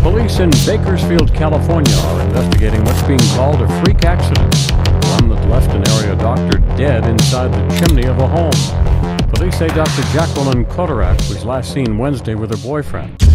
Police in Bakersfield, California are investigating what's being called a freak accident, one that left an area doctor dead inside the chimney of a home. Police say Dr. Jacqueline Kodarak was last seen Wednesday with her boyfriend.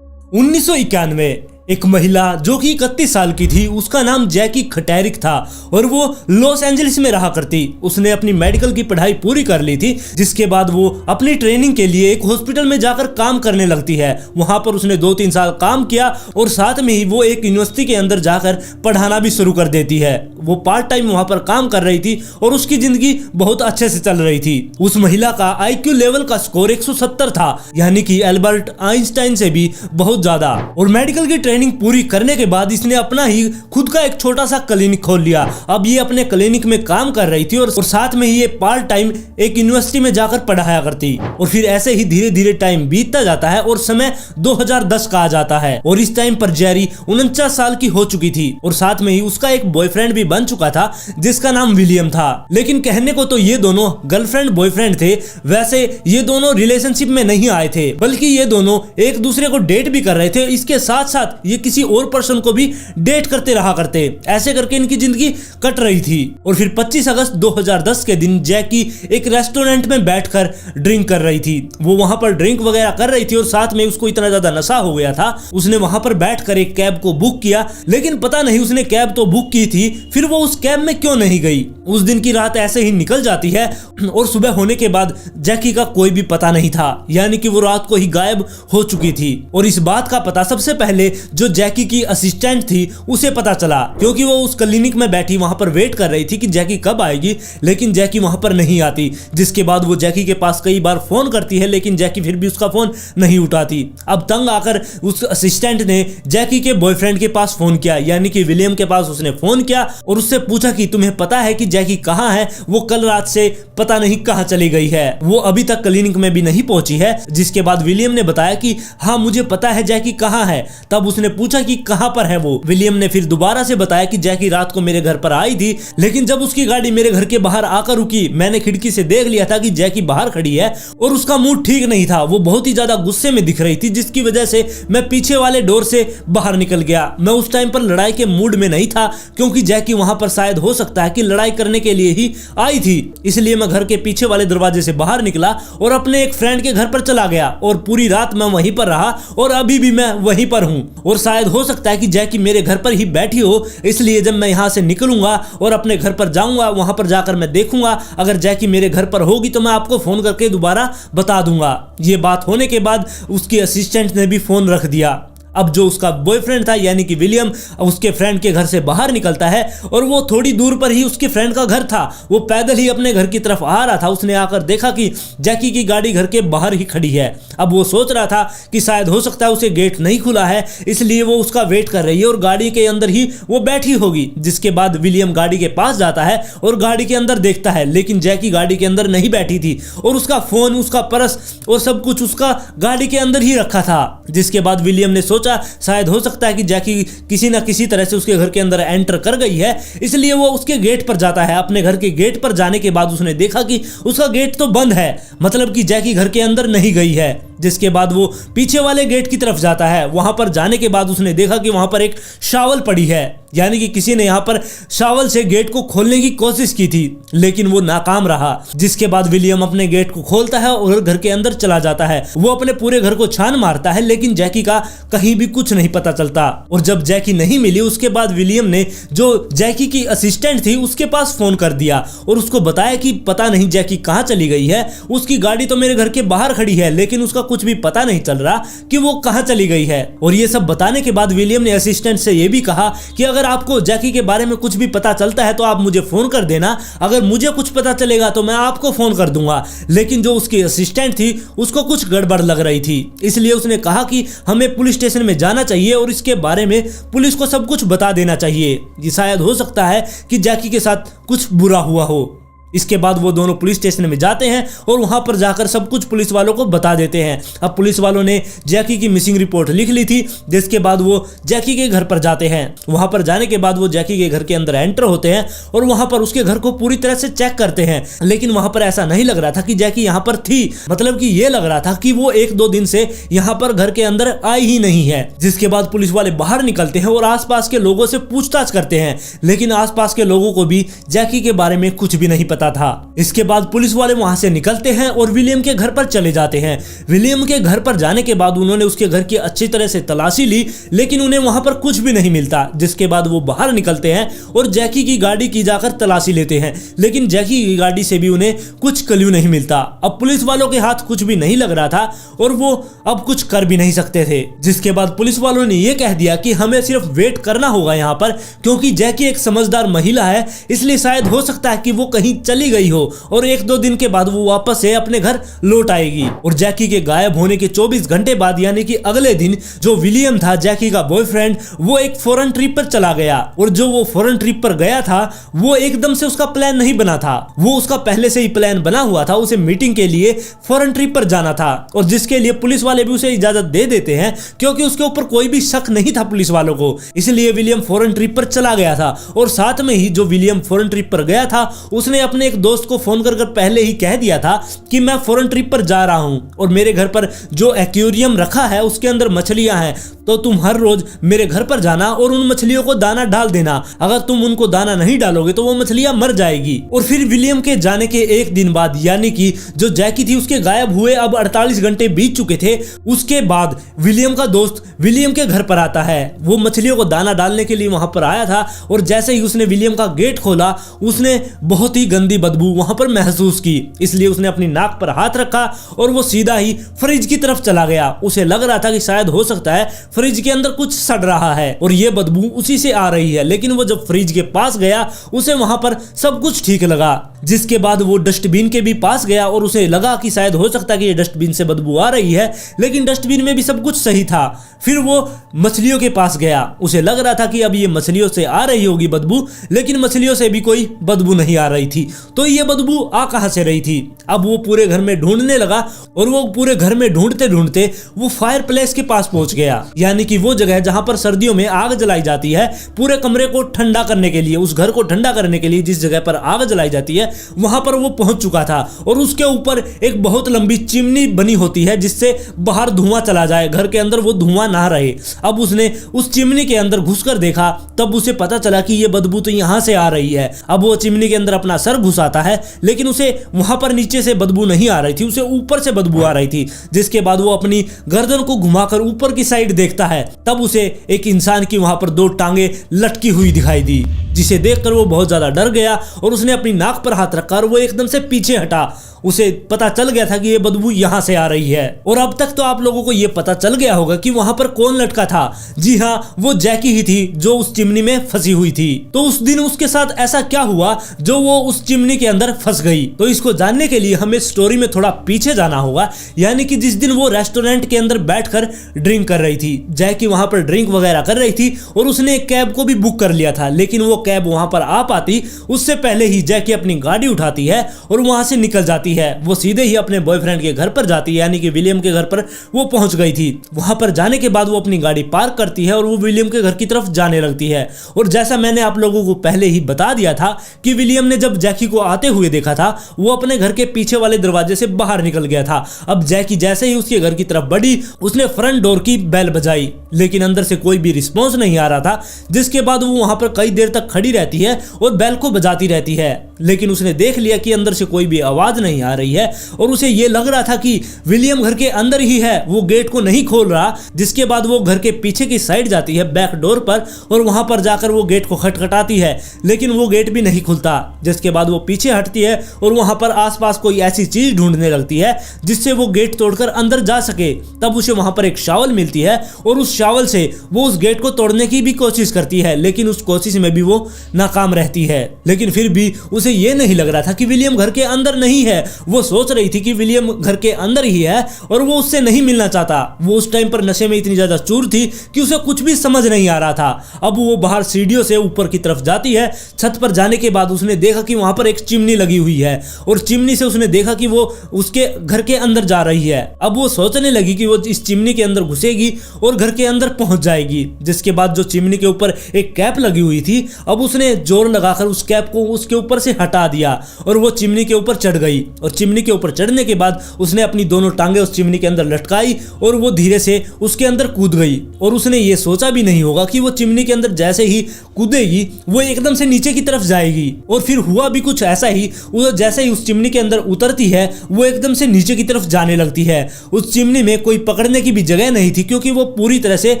1991 एक महिला जो कि 31 साल की थी, उसका नाम जैकी खटैरिक था और वो लॉस एंजलिस में रहा करती। उसने अपनी मेडिकल की पढ़ाई पूरी कर ली थी, जिसके बाद वो अपनी ट्रेनिंग के लिए एक हॉस्पिटल में जाकर काम करने लगती है। वहां पर उसने 2-3 साल काम किया और साथ में ही वो एक यूनिवर्सिटी के अंदर जाकर पढ़ाना भी शुरू कर देती है। वो पार्ट टाइम वहां पर काम कर रही थी और उसकी जिंदगी बहुत अच्छे से चल रही थी। उस महिला का IQ लेवल का स्कोर 170 था, यानी कि एल्बर्ट आइंस्टाइन से भी बहुत ज्यादा। और मेडिकल की ट्रेनिंग पूरी करने के बाद इसने अपना ही खुद का एक छोटा सा क्लिनिक खोल लिया। अब ये अपने क्लिनिक में काम कर रही थी और साथ में ही ये पार्ट टाइम एक यूनिवर्सिटी में जाकर पढ़ाया करती। और फिर ऐसे ही धीरे धीरे टाइम बीतता जाता है और समय 2010 का आ जाता है। और इस टाइम पर जेरी 49 साल की हो चुकी थी और साथ में ही उसका एक बॉयफ्रेंड भी बन चुका था, जिसका नाम विलियम था। लेकिन कहने को तो ये दोनों गर्लफ्रेंड बॉयफ्रेंड थे, वैसे ये दोनों रिलेशनशिप में नहीं आए थे, बल्कि ये दोनों एक दूसरे को डेट भी कर रहे थे। इसके साथ साथ ये किसी और पर्सन को भी डेट करते रहा करते। ऐसे करके इनकी जिंदगी कट रही थी। और फिर 25 अगस्त 2010 के दिन जैकी एक रेस्टोरेंट में बैठकर ड्रिंक कर रही थी। वो वहां पर ड्रिंक वगैरह कर रही थी और साथ में उसको इतना ज्यादा नशा हो गया था, उसने वहां पर बैठकर एक कैब को बुक किया। लेकिन पता नहीं उसने कैब तो बुक की थी, फिर वो उस कैब में क्यों नहीं गई। उस दिन की रात ऐसे ही निकल जाती है और सुबह होने के बाद जैकी का कोई भी पता नहीं था, यानी कि वो रात को ही गायब हो चुकी थी। और इस बात का पता सबसे पहले जो जैकी की असिस्टेंट थी उसे पता चला, क्योंकि वो उस क्लिनिक में बैठी वहां पर वेट कर रही थी कि जैकी कब आएगी, लेकिन जैकी वहां पर नहीं आती। जिसके बाद वो जैकी के पास कई बार फोन करती है, लेकिन जैकी फिर भी उसका फोन नहीं उठाती। अब तंग आकर उस असिस्टेंट ने जैकी के बॉयफ्रेंड के पास फोन किया, यानी कि विलियम के पास उसने फोन किया और उससे पूछा कि तुम्हें पता है कि जैकी कहाँ है। वो कल रात से पता नहीं कहाँ चली गई है, वो अभी तक क्लिनिक में भी नहीं पहुंची है। जिसके बाद विलियम ने बताया कि हाँ मुझे पता है जैकी कहाँ है। तब उसने पूछा कि कहां पर है वो। विलियम ने फिर दोबारा से बताया कि जैकी रात को मेरे घर पर आई थी, लेकिन जब उसकी गाड़ी मेरे घर के बाहर आकर रुकी, मैंने खिड़की से देख लिया था कि जैकी बाहर खड़ी है और उसका मूड ठीक नहीं था। वो बहुत ही ज्यादा गुस्से में दिख रही थी, जिसकी वजह से मैं पीछे वाले डोर से बाहर निकल गया। मैं उस टाइम पर लड़ाई के मूड में नहीं था, क्योंकि जैकी वहां पर शायद हो सकता है कि लड़ाई करने के लिए ही आई थी। इसलिए मैं घर के पीछे वाले दरवाजे से बाहर निकला और अपने एक फ्रेंड के घर पर चला गया और पूरी रात मैं वहीं पर रहा और अभी भी मैं वहीं पर हूं। और शायद हो सकता है कि जैकी मेरे घर पर ही बैठी हो, इसलिए जब मैं यहां से निकलूंगा और अपने घर पर जाऊंगा, वहां पर जाकर मैं देखूंगा, अगर जैकी मेरे घर पर होगी तो मैं आपको फोन करके दोबारा बता दूंगा। ये बात होने के बाद उसकी असिस्टेंट ने भी फोन रख दिया। अब जो उसका बॉयफ्रेंड था, यानी कि विलियम, उसके फ्रेंड के घर से बाहर निकलता है और वो थोड़ी दूर पर ही उसके फ्रेंड का घर था। वो पैदल ही अपने घर की तरफ आ रहा था। उसने आकर देखा कि जैकी की गाड़ी घर के बाहर ही खड़ी है। अब वो सोच रहा था कि शायद हो सकता है उसे गेट नहीं खुला है, इसलिए वो उसका वेट कर रही है और गाड़ी के अंदर ही वो बैठी होगी। जिसके बाद विलियम गाड़ी के पास जाता है और गाड़ी के अंदर देखता है, लेकिन जैकी गाड़ी के अंदर नहीं बैठी थी और उसका फोन, उसका पर्स और सब कुछ उसका गाड़ी के अंदर ही रखा था। जिसके बाद विलियम ने सोचा शायद हो सकता है कि जैकी किसी ना किसी तरह से उसके घर के अंदर एंटर कर गई है, इसलिए वो उसके गेट पर जाता है। अपने घर के गेट पर जाने के बाद उसने देखा कि उसका गेट तो बंद है, मतलब कि जैकी घर के अंदर नहीं गई है। जिसके बाद वो पीछे वाले गेट की तरफ जाता है। वहां पर जाने के बाद उसने देखा कि वहां पर एक शावल पड़ी है, यानी कि किसी ने यहाँ पर शावल से गेट को खोलने की कोशिश की थी, लेकिन वो नाकाम रहा। जिसके बाद विलियम अपने गेट को खोलता है और घर के अंदर चला जाता है। वो अपने पूरे घर को छान मारता है, लेकिन जैकी का कहीं भी कुछ नहीं पता चलता। और जब जैकी नहीं मिली, उसके बाद विलियम ने जो जैकी की असिस्टेंट थी उसके पास फोन कर दिया और उसको बताया कि पता नहीं जैकी कहाँ चली गई है। उसकी गाड़ी तो मेरे घर के बाहर खड़ी है, लेकिन उसका कुछ भी पता नहीं चल रहा कि वो कहां चली गई है। और ये सब बताने के बाद विलियम ने असिस्टेंट से ये भी कहा कि अगर आपको जैकी के बारे में कुछ भी पता चलता है तो आप मुझे फोन कर देना, अगर मुझे कुछ पता चलेगा तो मैं आपको फोन कर दूंगा। लेकिन जो उसकी असिस्टेंट थी उसको कुछ गड़बड़ लग रही थी, इसलिए उसने कहा कि हमें पुलिस स्टेशन में जाना चाहिए और इसके बारे में पुलिस को सब कुछ बता देना चाहिए। ये शायद हो सकता है कि जैकी के साथ कुछ बुरा हुआ हो। इसके बाद वो दोनों पुलिस स्टेशन में जाते हैं और वहां पर जाकर सब कुछ पुलिस वालों को बता देते हैं। अब पुलिस वालों ने जैकी की मिसिंग रिपोर्ट लिख ली थी, जिसके बाद वो जैकी के घर पर जाते हैं। वहां पर जाने के बाद वो जैकी के घर के अंदर एंटर होते हैं और वहां पर उसके घर को पूरी तरह से चेक करते हैं, लेकिन वहां पर ऐसा नहीं लग रहा था कि जैकी यहां पर थी। मतलब कि ये लग रहा था कि वो 1-2 दिन से यहां पर घर के अंदर आई ही नहीं है। जिसके बाद पुलिस वाले बाहर निकलते हैं और आसपास के लोगों से पूछताछ करते हैं, लेकिन आसपास के लोगों को भी जैकी के बारे में कुछ भी नहीं पता था। इसके बाद पुलिस वाले वहां से निकलते हैं और विलियम के घर पर चले जाते हैं। विलियम के घर पर जाने के बाद उन्होंने उसके घर की अच्छी तरह से तलाशी ली, लेकिन उन्हें वहां पर कुछ भी नहीं मिलता। जिसके बाद वो बाहर निकलते हैं और जैकी की गाड़ी की जाकर तलाशी लेते हैं, लेकिन जैकी की गाड़ी से भी उन्हें कुछ क्लू नहीं मिलता। अब पुलिस वालों के हाथ कुछ भी नहीं लग रहा था और वो अब कुछ कर भी नहीं सकते थे। जिसके बाद पुलिस वालों ने यह कह दिया कि हमें सिर्फ वेट करना होगा यहाँ पर, क्योंकि जैकी एक समझदार महिला है, इसलिए शायद हो सकता है कि वो कहीं चली गई हो और 1-2 दिन के बाद वो वापस से अपने घर लौट आएगी। और जैकी के गायब होने के 24 घंटे बाद यानी कि अगले दिन जो विलियम था, जैकी का बॉयफ्रेंड, वो एक फॉरेन ट्रिप पर चला गया। और जो वो फॉरेन ट्रिप पर गया था वो एकदम से उसका प्लान नहीं बना था, वो उसका पहले से ही प्लान बना हुआ था। उसे मीटिंग के लिए फॉरेन ट्रिप पर जाना था और जिसके लिए पुलिस वाले भी उसे इजाजत दे देते हैं, क्योंकि उसके ऊपर कोई भी शक नहीं था पुलिस वालों को। इसलिए विलियम फॉरेन ट्रिप पर चला गया था। और साथ में ही जो विलियम फॉरेन ट्रिप पर गया था उसने अपने एक दोस्त को फोन कर पहले ही कह दिया था कि मैं फॉरेन ट्रिप पर जा रहा हूं और मेरे घर पर जो एक्वेरियम रखा है उसके अंदर मछलियां हैं, तो तुम हर रोज मेरे घर पर जाना और उन मछलियों को दाना डाल देना। अगर तुम उनको दाना नहीं डालोगे तो वो मछलियां मर जाएगी। और फिर विलियम के जाने के 1 दिन बाद यानी कि जो जैकी थी उसके गायब हुए अब 48 घंटे बीत चुके थे, उसके बाद विलियम का दोस्त विलियम के घर पर आता है। वो मछलियों को दाना डालने के लिए वहां पर आया था और जैसे ही उसने विलियम का गेट खोला उसने बहुत ही गंदी बदबू वहां पर महसूस की। इसलिए उसने अपनी नाक पर हाथ रखा और वो सीधा ही फ्रिज की तरफ चला गया। उसे लग रहा था कि शायद हो सकता है फ्रिज के अंदर कुछ सड़ रहा है और ये बदबू उसी से आ रही है, लेकिन वो जब फ्रिज के पास गया उसे वहां पर सब कुछ ठीक लगा। जिसके बाद वो डस्टबिन के भी पास गया और उसे लगा कि शायद हो सकता है कि ये डस्टबिन से बदबू आ रही है, लेकिन डस्टबिन में भी सब कुछ सही था। फिर वो मछलियों के पास गया, उसे लग रहा था कि अब ये मछलियों से आ रही होगी बदबू, लेकिन मछलियों से भी कोई बदबू नहीं आ रही थी। तो ये बदबू आ कहां से रही थी? अब वो पूरे घर में ढूंढने लगा और वो पूरे घर में ढूंढते ढूंढते वो फायर प्लेस के पास पहुंच गया, यानी कि वो जगह जहां पर सर्दियों में आग जलाई जाती है पूरे कमरे को ठंडा करने के लिए, उस घर को ठंडा करने के लिए जिस जगह पर आग जलाई जाती है वहां पर वो पहुंच चुका था। और उसके ऊपर एक बहुत लंबी चिमनी बनी होती है जिससे बाहर धुआं चला जाए, घर के अंदर वो धुआं ना रहे। अब उसने उस चिमनी के अंदर घुसकर देखा, तब उसे पता चला कि ये बदबू तो यहां से आ रही है। अब वो चिमनी के अंदर अपना सर घुसाता है, लेकिन उसे वहां पर नीचे से बदबू नहीं आ रही थी, उसे ऊपर से बदबू आ रही थी। जिसके बाद वो अपनी गर्दन को घुमाकर ऊपर की साइड देखता है, तब उसे एक इंसान की वहां पर 2 टांगे लटकी हुई दिखाई दी, जिसे देखकर वो बहुत ज्यादा डर गया और उसने अपनी नाक पर हाथ रखा और वो एकदम से पीछे हटा। उसे पता चल गया था कि ये बदबू यहां से आ रही है। और अब तक तो आप लोगों को ये पता चल गया होगा कि वहां पर कौन लटका था। जी हाँ, वो जैकी ही थी जो उस चिमनी में फंसी हुई थी। तो उस दिन उसके साथ ऐसा क्या हुआ जो वो उस चिमनी के अंदर फंस गई? तो इसको जानने के लिए हमें स्टोरी में थोड़ा पीछे जाना होगा, यानी कि जिस दिन वो रेस्टोरेंट के अंदर बैठकर ड्रिंक कर रही थी, जैकी वहां पर ड्रिंक वगैरह कर रही थी और उसने एक कैब को भी बुक कर लिया था, लेकिन वो कैब वहां पर आ पाती उससे पहले ही जैकी अपनी गाड़ी उठाती है और वहां से निकल जाती है। वो सीधे ही अपने बॉयफ्रेंड के घर पर जाती है, यानी कि विलियम के घर पर वो पहुंच गई थी। वहां पर जाने के बाद वो अपनी गाड़ी पार्क करती है और वो विलियम के घर की तरफ जाने लगती है। और जैसा मैंने आप लोगों को पहले ही बता दिया था कि विलियम ने जब जैकी को आते हुए देखा था वो अपने घर के पीछे वाले दरवाजे से बाहर निकल गया था। अब जैकी जैसे ही उसके घर की तरफ बढ़ी उसने फ्रंट डोर की बेल बजाई, लेकिन अंदर से कोई भी रिस्पॉन्स नहीं आ रहा था। जिसके बाद वो वहां पर कई देर तक खड़ी रहती है और बेल को बजाती रहती है, लेकिन उसने देख लिया कि अंदर से कोई भी आवाज नहीं आ रही है और उसे ये लग रहा था कि विलियम घर के अंदर ही है, वो गेट को नहीं खोल रहा। जिसके बाद वो घर के पीछे की साइड जाती है बैक डोर पर और वहां पर जाकर वो गेट को खटखटाती है, लेकिन वो गेट भी नहीं खुलता। जिसके बाद वो पीछे हटती है और वहां पर आसपास कोई ऐसी चीज ढूंढने लगती है जिससे वो गेट तोड़कर अंदर जा सके। तब उसे वहां पर एक शावल मिलती है और उस शावल से वो उस गेट को तोड़ने की भी कोशिश करती है, लेकिन उस कोशिश में भी वो नाकाम रहती है। लेकिन फिर भी उसे उसे ये नहीं लग रहा था कि विलियम घर के अंदर नहीं है। वो सोच रही थी कि विलियम घर के अंदर ही है और वो उससे नहीं मिलना चाहता। वो उस टाइम पर नशे में इतनी ज्यादा चूर थी कि उसे कुछ भी समझ नहीं आ रहा था। अब वो बाहर सीढ़ियों से ऊपर की तरफ जाती है। छत पर जाने के बाद उसने देखा कि वहां पर एक चिमनी लगी हुई है और चिमनी से उसने देखा कि वो उसके घर के अंदर जा रही है। अब वो सोचने लगी कि वो इस चिमनी के अंदर घुसेगी और घर के अंदर पहुंच जाएगी। जिसके बाद जो चिमनी के ऊपर एक कैप लगी हुई थी, अब उसने जोर लगाकर उस कैप को उसके ऊपर से हटा दिया और वो चिमनी के ऊपर चढ़ गई। और चिमनी के ऊपर चढ़ने के बाद उसने अपनी दोनों टांगे उस चिमनी के अंदर लटकाई और वो धीरे से उसके अंदर कूद गई। और उसने ये सोचा भी नहीं होगा कि वो चिमनी के अंदर जैसे ही कूदेगी वो एकदम से नीचे की तरफ जाएगी। और फिर हुआ भी कुछ ऐसा ही, वो जैसे ही उस चिमनी के अंदर उतरती है वो एकदम से नीचे की तरफ जाने लगती है। उस चिमनी में कोई पकड़ने की भी जगह नहीं थी क्योंकि वो पूरी तरह से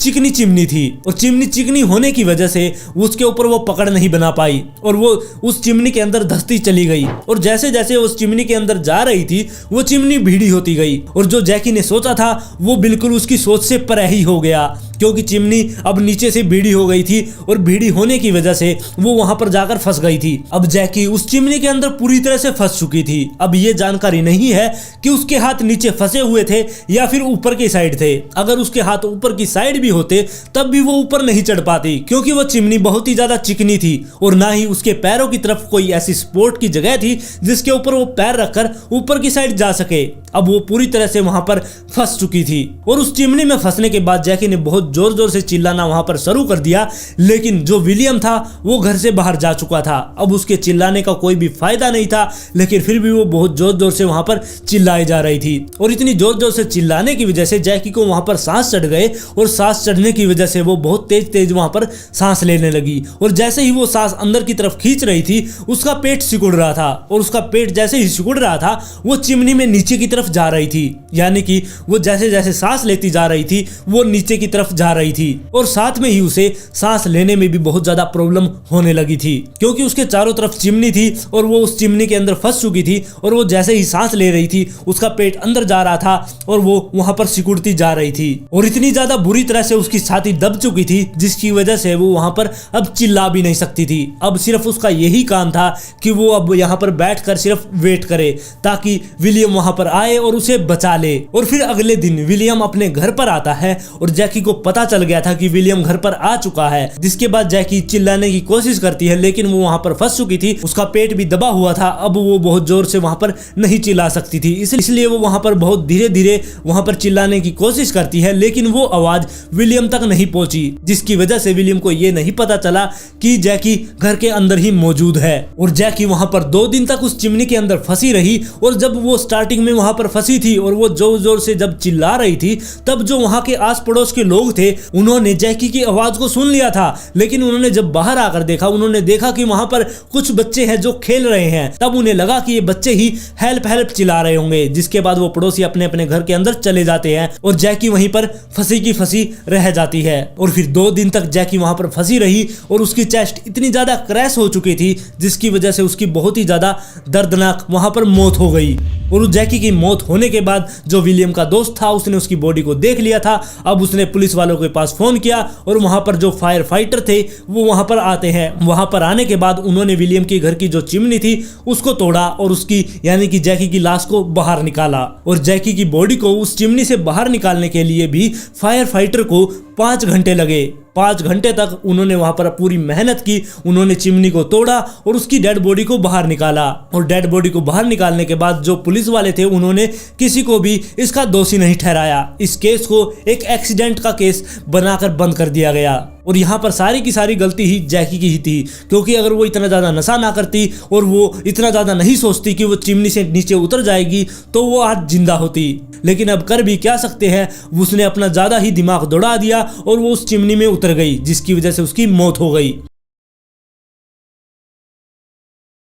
चिकनी चिमनी थी और चिमनी चिकनी होने की वजह से उसके ऊपर वो पकड़ नहीं बना पाई और वो उस चिमनी के अंदर धंसती चली गई। और जैसे जैसे उस चिमनी के अंदर जा रही थी वो चिमनी भीड़ी होती गई और जो जैकी ने सोचा था वो बिल्कुल उसकी सोच से परे ही हो गया क्योंकि चिमनी अब नीचे से भीड़ी हो गई थी और भीड़ी होने की वजह से वो वहां पर जाकर फंस गई थी। अब जैकी उस चिमनी के अंदर पूरी तरह से फंस चुकी थी। अब ये जानकारी नहीं है कि उसके हाथ नीचे फंसे हुए थे या फिर ऊपर की साइड थे। अगर उसके हाथ ऊपर की साइड भी होते तब भी वो ऊपर नहीं चढ़ पाती क्योंकि वो चिमनी बहुत ही ज्यादा चिकनी थी और ना ही उसके पैरों की तरफ कोई ऐसी सपोर्ट की जगह थी जिसके ऊपर वो पैर रखकर ऊपर की साइड जा सके। अब वो पूरी तरह से वहां पर फंस चुकी थी और उस चिमनी में फंसने के बाद जैकी ने बहुत जोर जोर से चिल्लाना वहां पर शुरू कर दिया। लेकिन जो विलियम था वो घर से बाहर जा चुका था। अब उसके चिल्लाने का कोई भी फायदा नहीं था, लेकिन फिर भी वो बहुत जोर जोर से वहां पर चिल्लाई जा रही थी और इतनी जोर जोर से चिल्लाने की वजह से जैकी को वहां पर सांस चढ़ गए और सांस चढ़ने की वजह से वो बहुत तेज तेज वहां पर सांस लेने लगी। और जैसे ही वो सांस अंदर की तरफ खींच रही थी उसका पेट सिकुड़ रहा था और उसका पेट जैसे ही सिकुड़ रहा था वो चिमनी में नीचे की तरफ जा रही थी। यानी कि वो जैसे जैसे सांस लेती जा रही थी वो नीचे की तरफ जा रही थी और साथ में ही उसे सांस लेने में भी बहुत ज्यादा प्रॉब्लम होने लगी थी क्योंकि उसके चारों तरफ चिमनी थी और वो उस चिमनी के अंदर फंस चुकी थी और वो जैसे ही सांस ले रही थी उसका पेट अंदर जा रहा था और वो वहां पर सिकुड़ती जा रही थी और इतनी ज्यादा बुरी तरह से उसकी छाती दब चुकी थी जिसकी वजह से वो वहां पर अब चिल्ला भी नहीं सकती थी। अब सिर्फ उसका यही काम था कि वो अब यहाँ पर बैठकर सिर्फ वेट करे ताकि विलियम वहां पर आए और उसे बचा ले। और फिर अगले दिन विलियम अपने घर पर आता है और जैकी को पता चल गया था कि विलियम घर पर आ चुका है। जिसके बाद जैकी चिल्लाने की कोशिश करती है लेकिन वो वहां पर फंस चुकी थी, उसका पेट भी दबा हुआ था। अब वो बहुत जोर से वहां पर नहीं चिल्ला सकती थी, इसलिए वो वहां पर बहुत धीरे धीरे वहां पर चिल्लाने की कोशिश करती है लेकिन वो आवाज विलियम तक नहीं पहुंची, जिसकी वजह से विलियम को ये नहीं पता चला कि जैकी घर के अंदर ही मौजूद है। और जैकी वहां पर 2 दिन तक उस चिमनी के अंदर फंसी रही और जब वो स्टार्टिंग में वहां पर फंसी थी और वो जोर जोर से जब चिल्ला रही थी तब जो वहां के आस पड़ोस के लोग थे उन्होंने जैकी की आवाज को सुन लिया था। लेकिन उन्होंने जब बाहर आकर देखा उन्होंने देखा कि वहां पर कुछ बच्चे हैं जो खेल रहे हैं। तब उन्हें लगा कि ये बच्चे ही हेल्प हेल्प चिल्ला रहे होंगे, जिसके बाद वो पड़ोसी अपने अपने घर के अंदर चले जाते हैं और जैकी वहीं पर फंसी की फंसी रह जाती है। और फिर 2 दिन तक जैकी वहां पर फंसी रही और उसकी चेस्ट इतनी ज्यादा क्रैश हो चुकी थी जिसकी वजह से उसकी बहुत ही ज्यादा दर्दनाक वहां पर मौत हो गई। और उस जैकी की मौत होने के बाद जो विलियम का दोस्त था उसने उसकी बॉडी को देख लिया था। अब उसने पुलिस वालों के पास फोन किया और वहां पर जो फायर फाइटर थे वो वहां पर आते हैं। वहां पर आने के बाद उन्होंने विलियम के घर की जो चिमनी थी उसको तोड़ा और उसकी यानी कि जैकी की लाश को बाहर निकाला। और जैकी की बॉडी को उस चिमनी से बाहर निकालने के लिए भी फायर फाइटर को 5 घंटे लगे। 5 घंटे तक उन्होंने वहां पर पूरी मेहनत की, उन्होंने चिमनी को तोड़ा और उसकी डेड बॉडी को बाहर निकाला। और डेड बॉडी को बाहर निकालने के बाद जो पुलिस वाले थे उन्होंने किसी को भी इसका दोषी नहीं ठहराया। इस केस को एक एक्सीडेंट का केस बनाकर बंद कर दिया गया। और यहाँ पर सारी की सारी गलती ही जैकी की ही थी, क्योंकि अगर वो इतना ज़्यादा नशा ना करती और वो इतना ज़्यादा नहीं सोचती कि वो चिमनी से नीचे उतर जाएगी तो वो आज जिंदा होती। लेकिन अब कर भी क्या सकते हैं, उसने अपना ज़्यादा ही दिमाग दौड़ा दिया और वो उस चिमनी में उतर गई, जिसकी वजह से उसकी मौत हो गई।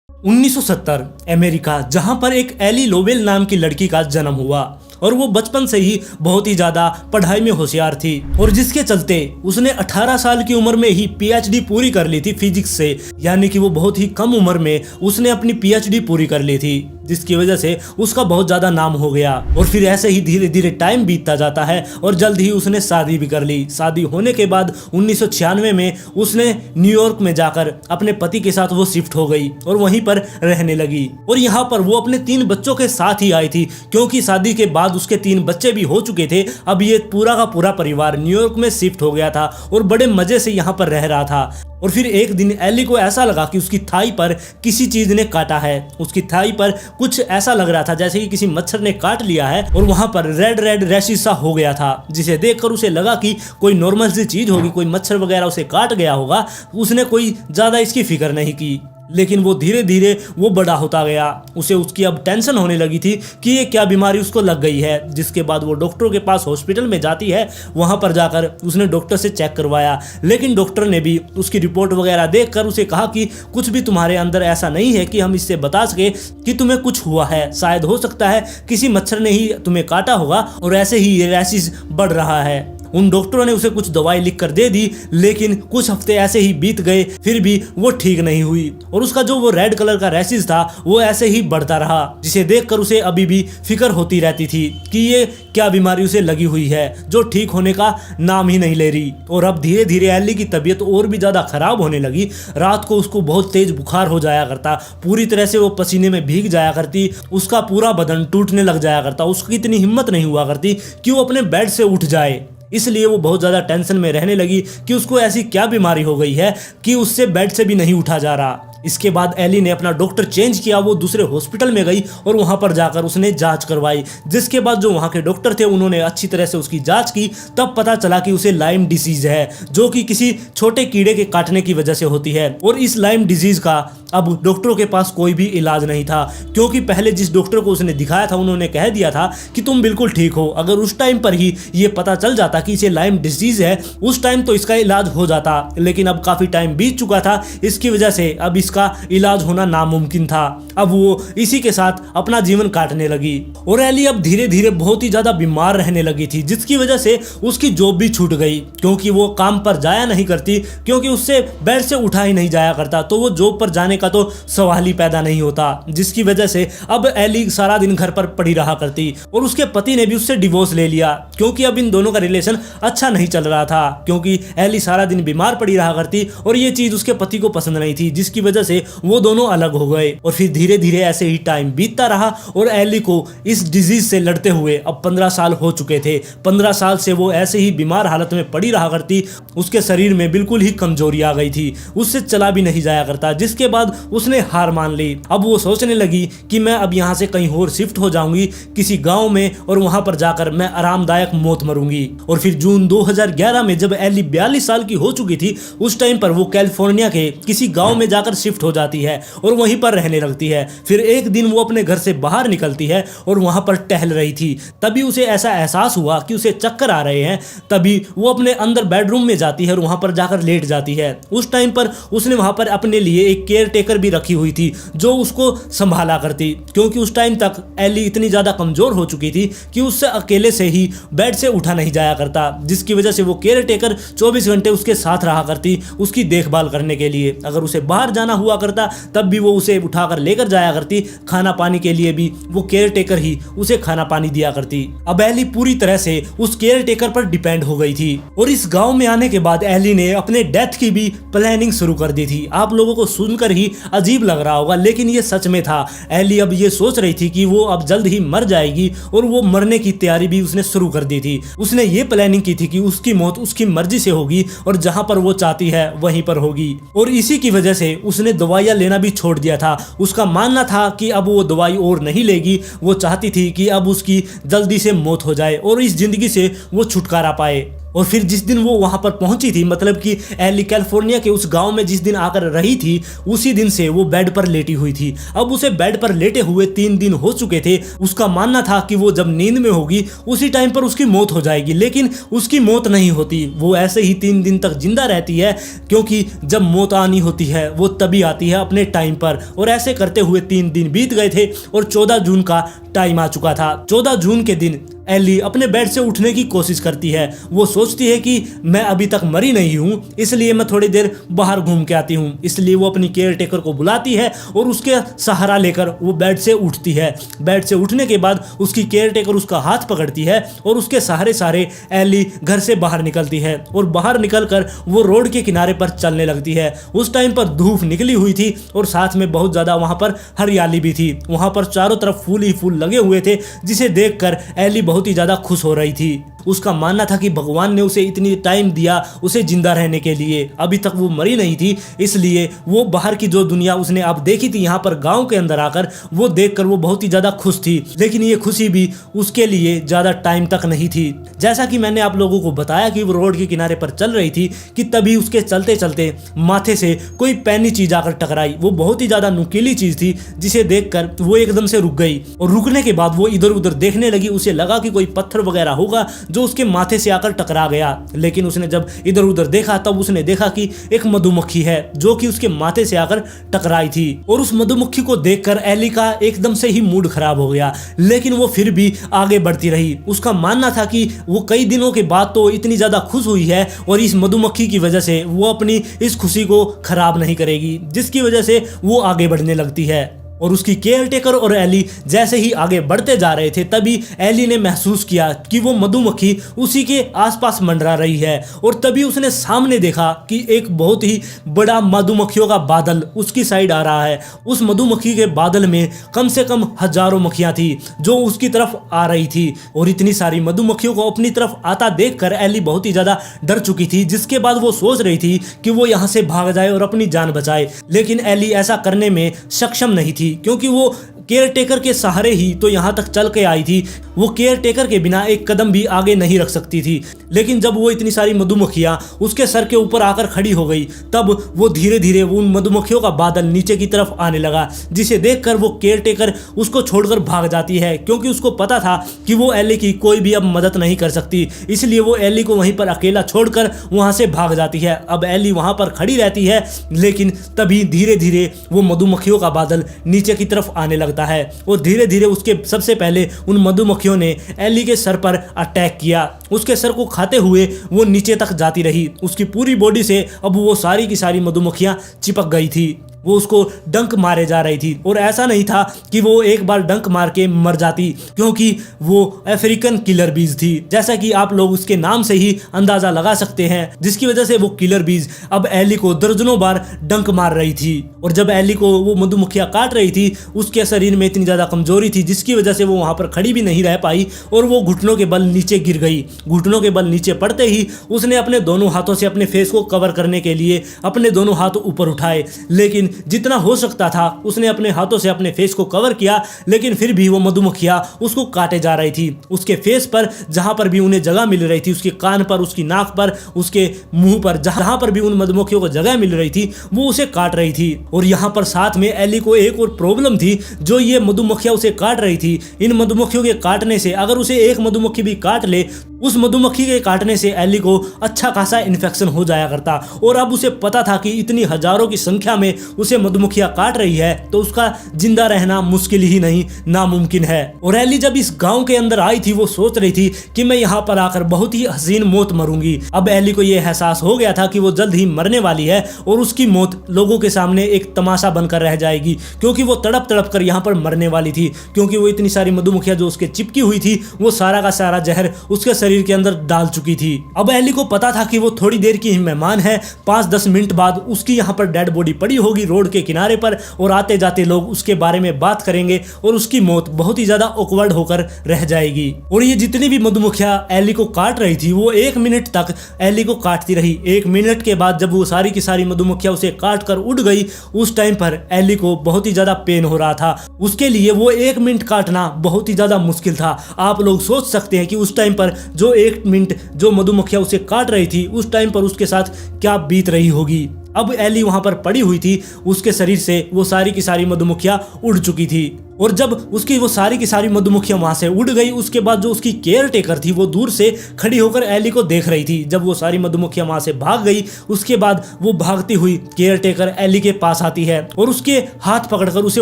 1970 अमेरिका, जहां पर एक एली लोवेल नाम की लड़की का जन्म हुआ और वो बचपन से ही बहुत ही ज्यादा पढ़ाई में होशियार थी और जिसके चलते उसने 18 साल की उम्र में ही पीएचडी पूरी कर ली थी फिजिक्स से। यानी कि वो बहुत ही कम उम्र में उसने अपनी पीएचडी पूरी कर ली थी, जिसकी वजह से उसका बहुत ज़्यादा नाम हो गया। और फिर ऐसे ही धीरे धीरे टाइम बीतता जाता है और जल्द ही उसने शादी भी कर ली। शादी होने के बाद 1996 में उसने न्यूयॉर्क में जाकर अपने पति के साथ वो शिफ्ट हो गई और वहीं पर रहने लगी। और यहाँ पर वो अपने 3 बच्चों के साथ ही आई थी, क्योंकि शादी के बाद उसके 3 बच्चे भी हो चुके थे। अब ये पूरा का पूरा परिवार न्यूयॉर्क में शिफ्ट हो गया था और बड़े मजे से यहाँ पर रह रहा था। और फिर एक दिन एली को ऐसा लगा कि उसकी थाई पर किसी चीज ने काटा है। उसकी थाई पर कुछ ऐसा लग रहा था जैसे कि किसी मच्छर ने काट लिया है और वहां पर रेड रेड रैशेस सा हो गया था, जिसे देखकर उसे लगा कि कोई नॉर्मल सी चीज होगी, कोई मच्छर वगैरह उसे काट गया होगा। उसने कोई ज्यादा इसकी फिक्र नहीं की, लेकिन वो धीरे धीरे वो बड़ा होता गया। उसे उसकी अब टेंशन होने लगी थी कि ये क्या बीमारी उसको लग गई है। जिसके बाद वो डॉक्टर के पास हॉस्पिटल में जाती है। वहां पर जाकर उसने डॉक्टर से चेक करवाया, लेकिन डॉक्टर ने भी उसकी रिपोर्ट वगैरह देखकर उसे कहा कि कुछ भी तुम्हारे अंदर ऐसा नहीं है कि हम इससे बता सके कि तुम्हें कुछ हुआ है। शायद हो सकता है किसी मच्छर ने ही तुम्हें काटा होगा और ऐसे ही ये रैशेस बढ़ रहा है। उन डॉक्टरों ने उसे कुछ दवाई लिख कर दे दी, लेकिन कुछ हफ्ते ऐसे ही बीत गए, फिर भी वो ठीक नहीं हुई और उसका जो वो रेड कलर का रैशेस था वो ऐसे ही बढ़ता रहा, जिसे देखकर उसे अभी भी फिक्र होती रहती थी कि ये क्या बीमारी उसे लगी हुई है जो ठीक होने का नाम ही नहीं ले रही। और अब धीरे धीरे एली की तबीयत और भी ज्यादा खराब होने लगी। रात को उसको बहुत तेज बुखार हो जाया करता, पूरी तरह से वो पसीने में भीग जाया करती, उसका पूरा बदन टूटने लग जाया करता। उसकी इतनी हिम्मत नहीं हुआ करती कि वो अपने बेड से उठ जाए। इसलिए वो बहुत ज़्यादा टेंशन में रहने लगी कि उसको ऐसी क्या बीमारी हो गई है कि उससे बेड से भी नहीं उठा जा रहा। इसके बाद एली ने अपना डॉक्टर चेंज किया, वो दूसरे हॉस्पिटल में गई और वहां पर जाकर उसने जांच करवाई। जिसके बाद जो वहां के डॉक्टर थे उन्होंने अच्छी तरह से उसकी जांच की। तब पता चला कि उसे लाइम डिसीज है, जो कि किसी छोटे कीड़े के काटने की वजह से होती है। और इस लाइम डिजीज का अब डॉक्टरों के पास कोई भी इलाज नहीं था, क्योंकि पहले जिस डॉक्टर को उसने दिखाया था उन्होंने कह दिया था कि तुम बिल्कुल ठीक हो। अगर उस टाइम पर ही ये पता चल जाता कि इसे लाइम डिजीज है, उस टाइम तो इसका इलाज हो जाता। लेकिन अब काफी टाइम बीत चुका था, इसकी वजह से अब इसका इलाज होना नामुमकिन था। अब वो इसी के साथ अपना जीवन काटने लगी और एली अब धीरे धीरे बहुत ही ज्यादा बीमार रहने लगी थी, जिसकी वजह से उसकी जॉब भी छूट गई, क्योंकि वो काम पर जाया नहीं करती, क्योंकि उससे बेड से उठा ही नहीं जाया करता, तो वो जॉब पर जाने का तो सवाल ही पैदा नहीं होता। जिसकी वजह से अब एली सारा दिन घर पर पड़ी रहा करती और उसके पति ने भी उससे डिवोर्स ले लिया, क्योंकि अब इन दोनों का रिलेशन अच्छा नहीं चल रहा था, क्योंकि एली सारा दिन बीमार पड़ी रहा करती और ये चीज उसके पति को पसंद नहीं थी, जिसकी वजह से वो दोनों अलग हो गए। और फिर धीरे धीरे ऐसे ही टाइम बीतता रहा और एली को इस डिजीज से लड़ते हुए अब 15 साल हो चुके थे। 15 साल से वो ऐसे ही बीमार हालत में पड़ी रहा करती। उसके शरीर में बिल्कुल ही कमजोरी आ गई थी, उससे चला भी नहीं जाया करता। जिसके बाद उसने हार मान ली। अब वो सोचने लगी कि मैं अब यहाँ से कहीं और शिफ्ट हो जाऊंगी, किसी गांव में, और वहां पर जाकर मैं आरामदायक मौत मरूंगी। और फिर जून 2011 में जब एली 42 साल की हो चुकी थी, उस टाइम पर वो कैलिफोर्निया के किसी गांव में जाकर शिफ्ट हो जाती है और वहीं पर रहने लगती है। फिर एक दिन वो अपने घर से बाहर निकलती है और वहां पर टहल रही थी। तभी उसे ऐसा एहसास हुआ कि उसे चक्कर आ रहे हैं। तभी वो अपने अंदर बेडरूम में जाती है और वहां पर जाकर लेट जाती है। उस टाइम पर उसने वहां पर अपने लिए एक केयर टेकर भी रखी हुई थी, जो उसको संभाला करती, क्योंकि उस टाइम तक एली इतनी ज्यादा कमजोर हो चुकी थी कि उससे अकेले से ही बेड से उठा नहीं जाया करता। जिसकी वजह से वो केयर टेकर 24 घंटे उसके साथ रहा करती, उसकी देखभाल करने के लिए। अगर उसे बाहर जाना हुआ करता तब भी वो उसे उठाकर लेकर जाया करती। खाना पानी के लिए भी वो केयर टेकर ही उसे खाना पानी दिया करती। अब एली पूरी तरह से उस केयर टेकर पर डिपेंड हो गई थी। और इस गांव में आने के बाद एली ने अपने डेथ की भी प्लानिंग शुरू कर दी थी। आप लोगों को सुनकर ही अजीब लग रहा होगा, लेकिन ये सच में था। एली अब ये सोच रही थी कि वो अब जल्द ही मर जाएगी और वो मरने की तैयारी भी उसने शुरू कर दी थी। उसने ये प्लानिंग की थी कि उसकी मौत उसकी मर्जी से होगी और जहां पर वो चाहती है वहीं पर होगी। और इसी की वजह से उसने दवाइयां लेना भी छोड़ दिया था। उसका मानना था कि अब वो दवाई और नहीं लेगी। वो चाहती थी कि अब उसकी जल्दी से मौत हो जाए और इस जिंदगी से वो छुटकारा पाए। और फिर जिस दिन वो वहां पर पहुंची थी, मतलब कि एली कैलिफोर्निया के उस गांव में जिस दिन आकर रही थी, उसी दिन से वो बेड पर लेटी हुई थी। अब उसे बेड पर लेटे हुए 3 दिन हो चुके थे। उसका मानना था कि वो जब नींद में होगी उसी टाइम पर उसकी मौत हो जाएगी, लेकिन उसकी मौत नहीं होती। वो ऐसे ही 3 दिन तक जिंदा रहती है, क्योंकि जब मौत आनी होती है वो तभी आती है अपने टाइम पर। और ऐसे करते हुए 3 दिन बीत गए थे और 14 जून का टाइम आ चुका था। 14 जून के दिन एली अपने बेड से उठने की कोशिश करती है। वो सोचती है कि मैं अभी तक मरी नहीं हूँ, इसलिए मैं थोड़ी देर बाहर घूम के आती हूँ। इसलिए वो अपनी केयर टेकर को बुलाती है और उसके सहारा लेकर वो बेड से उठती है। बेड से उठने के बाद उसकी केयर टेकर उसका हाथ पकड़ती है और उसके सहारे सहारे एली घर से बाहर निकलती है और बाहर निकलकर वो रोड के किनारे पर चलने लगती है। उस टाइम पर धूप निकली हुई थी और साथ में बहुत ज्यादा वहां पर हरियाली भी थी। वहां पर चारों तरफ फूल ही फूल लगे हुए थे, जिसे देखकर एली बहुत ही ज्यादा खुश हो रही थी। उसका मानना था कि भगवान ने उसे इतनी टाइम दिया उसे जिंदा रहने के लिए, अभी तक वो मरी नहीं थी, इसलिए वो बाहर की जो दुनिया उसने अब देखी थी यहाँ पर गांव के अंदर आकर, वो देखकर वो बहुत ही ज्यादा खुश थी। लेकिन ये खुशी भी उसके लिए ज्यादा टाइम तक नहीं थी। जैसा कि मैंने आप लोगों को बताया कि वो रोड के किनारे पर चल रही थी कि तभी उसके चलते चलते माथे से कोई पैनी चीज आकर टकराई। वो बहुत ही ज्यादा नुकीली चीज थी, जिसे देखकर वो एकदम से रुक गई और रुकने के बाद वो इधर उधर देखने लगी। उसे लगा कि कोई पत्थर वगैरह होगा जो उसके माथे से आकर टकरा गया। लेकिन उसने जब इधर उधर देखा तब उसने देखा कि एक मधुमक्खी है जो कि उसके माथे से आकर टकराई थी। और उस मधुमक्खी को देखकर एली का एकदम से ही मूड खराब हो गया, लेकिन वो फिर भी आगे बढ़ती रही। उसका मानना था कि वो कई दिनों के बाद तो इतनी ज्यादा खुश हुई है और इस मधुमक्खी की वजह से वो अपनी इस खुशी को खराब नहीं करेगी, जिसकी वजह से वो आगे बढ़ने लगती है। और उसकी केयर टेकर और एली जैसे ही आगे बढ़ते जा रहे थे तभी एली ने महसूस किया कि वो मधुमक्खी उसी के आसपास मंडरा रही है। और तभी उसने सामने देखा कि एक बहुत ही बड़ा मधुमक्खियों का बादल उसकी साइड आ रहा है। उस मधुमक्खी के बादल में कम से कम हजारों मक्खियां थी जो उसकी तरफ आ रही थी। और इतनी सारी मधुमक्खियों को अपनी तरफ आता देखकर एली बहुत ही ज्यादा डर चुकी थी, जिसके बाद वो सोच रही थी कि वो यहाँ से भाग जाए और अपनी जान बचाए। लेकिन एली ऐसा करने में सक्षम नहीं थी, क्योंकि वो केयर टेकर के सहारे ही तो यहाँ तक चल के आई थी। वो केयर टेकर के बिना एक कदम भी आगे नहीं रख सकती थी। लेकिन जब वो इतनी सारी मधुमक्खियां उसके सर के ऊपर आकर खड़ी हो गई तब वो धीरे धीरे उन मधुमक्खियों का बादल नीचे की तरफ आने लगा, जिसे देखकर वो केयर टेकर उसको छोड़कर भाग जाती है, क्योंकि उसको पता था कि वो एली की कोई भी अब मदद नहीं कर सकती। इसलिए वो एली को वहीं पर अकेला छोड़कर वहां से भाग जाती है। अब एली वहां पर खड़ी रहती है, लेकिन तभी धीरे धीरे वो मधुमक्खियों का बादल नीचे की तरफ आने लगता है और धीरे धीरे उसके सबसे पहले उन मधुमक्खियों ने एली के सर पर अटैक किया। उसके सर को खाते हुए वो नीचे तक जाती रही। उसकी पूरी बॉडी से अब वो सारी की सारी मधुमक्खियां चिपक गई थी। वो उसको डंक मारे जा रही थी और ऐसा नहीं था कि वो एक बार डंक मार के मर जाती, क्योंकि वो अफ्रीकन किलर बीज थी, जैसा कि आप लोग उसके नाम से ही अंदाजा लगा सकते हैं, जिसकी वजह से वो किलर बीज अब एली को दर्जनों बार डंक मार रही थी। और जब एली को वो मधुमक्खियां काट रही थी उसके शरीर में इतनी ज्यादा कमजोरी थी, जिसकी वजह से वो वहां पर खड़ी भी नहीं रह पाई और वो घुटनों के बल नीचे गिर गई। घुटनों के बल नीचे पड़ते ही उसने अपने दोनों हाथों से अपने फेस को कवर करने के लिए अपने दोनों हाथ ऊपर उठाए, लेकिन जितना हो सकता था उसने अपने हाथों से अपने फेस को कवर किया। लेकिन फिर भी वो मधुमक्खियां उसको काटे जा रही थी। उसके फेस पर जहां पर भी उन्हें जगह मिल रही थी, उसके कान पर, उसकी नाक पर, उसके मुंह पर, जहां पर भी उन मधुमक्खियों को जगह मिल रही थी वो उसे काट रही थी। और यहाँ पर साथ में एली को एक और प्रॉब्लम थी, जो ये मधुमक्खियां उसे काट रही थी। इन मधुमक्खियों के काटने से अगर उसे एक मधुमक्खी भी काट ले, उस मधुमक्खी के काटने से एली को अच्छा खासा इन्फेक्शन हो जाया करता। और अब उसे पता था कि इतनी हजारों की संख्या में उसे मधुमक्खियां काट रही है तो उसका जिंदा रहना मुश्किल ही नहीं, नामुमकिन है। और एली जब इस गांव के अंदर आई थी वो सोच रही थी कि मैं यहाँ पर आकर बहुत ही हसीन मौत मरूंगी। अब एली को यह एहसास हो गया था कि वो जल्द ही मरने वाली है और उसकी मौत लोगों के सामने एक तमाशा बनकर रह जाएगी, क्योंकि वो तड़प तड़प कर यहाँ पर मरने वाली थी। क्योंकि वो इतनी सारी मधुमक्खियां जो उसके चिपकी हुई थी वो सारा का सारा जहर उसके शरीर के अंदर डाल चुकी थी। अब एली को पता था कि वो थोड़ी देर की ही मेहमान है, 5-10 मिनट बाद उसकी यहाँ पर डेड बॉडी पड़ी होगी रोड के किनारे पर और आते जाते लोग उसके बारे में बात करेंगे और उसकी मौत बहुत ही ज्यादा ऑकवर्ड होकर रह जाएगी। और ये जितनी भी मधुमक्खियां एली को काट रही थी वो 1 मिनट तक एली को काटती रही। 1 मिनट के बाद जब वो सारी की सारी मधुमक्खियां उसे काट कर उड़ गई, उस टाइम पर एली को बहुत ही ज्यादा पेन हो रहा था। उसके लिए वो 1 मिनट काटना बहुत ही ज्यादा मुश्किल था। आप लोग सोच सकते हैं कि उस टाइम पर जो 1 मिनट जो मधुमक्खियां उसे काट रही थी उस टाइम पर उसके साथ क्या बीत रही होगी। अब एली वहां पर पड़ी हुई थी, उसके शरीर से वो सारी की सारी मधुमक्खियां उड़ चुकी थी। और जब उसकी वो सारी की सारी मधुमक्खियां वहां से उड़ गई, उसके बाद जो उसकी केयर टेकर थी वो दूर से खड़ी होकर एली को देख रही थी। जब वो सारी मधुमक्खियां वहां से भाग गई, उसके बाद वो भागती हुई केयर टेकर एली के पास आती है और उसके हाथ पकड़कर उसे